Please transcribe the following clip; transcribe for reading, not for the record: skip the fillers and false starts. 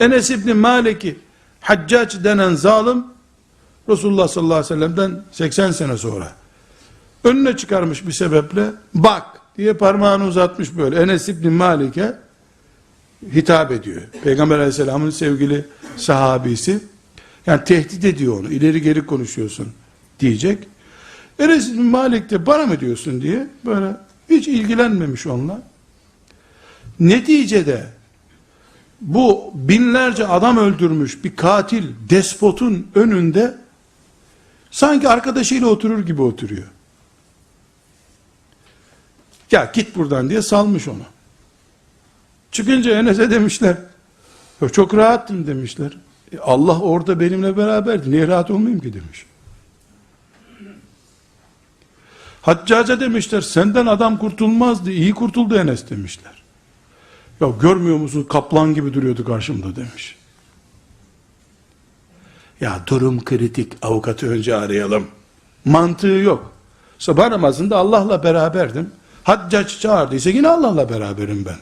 Enes İbni Malik'i Haccac denen zalim Resulullah sallallahu aleyhi ve sellem'den 80 sene sonra önüne çıkarmış bir sebeple, bak diye parmağını uzatmış böyle Enes İbni Malik'e hitap ediyor. Peygamber aleyhisselamın sevgili sahabisi, yani tehdit ediyor onu, ileri geri konuşuyorsun diyecek. Enes İbni Malik de bana mı diyorsun diye böyle hiç ilgilenmemiş onunla. Neticede bu binlerce adam öldürmüş bir katil despotun önünde sanki arkadaşıyla oturur gibi oturuyor. Ya git buradan diye salmış onu. Çıkınca Enes'e demişler, çok rahattım demişler. Allah orada benimle beraberdi, niye rahat olmayayım ki demiş. Haccaca demişler, senden adam kurtulmazdı, iyi kurtuldu Enes demişler. Ya görmüyor musun, kaplan gibi duruyordu karşımda demiş. Ya durum kritik, avukatı önce arayalım. Mantığı yok. Sabah namazında Allah'la beraberdim. Haccac çağırdıysa yine Allah'la beraberim ben.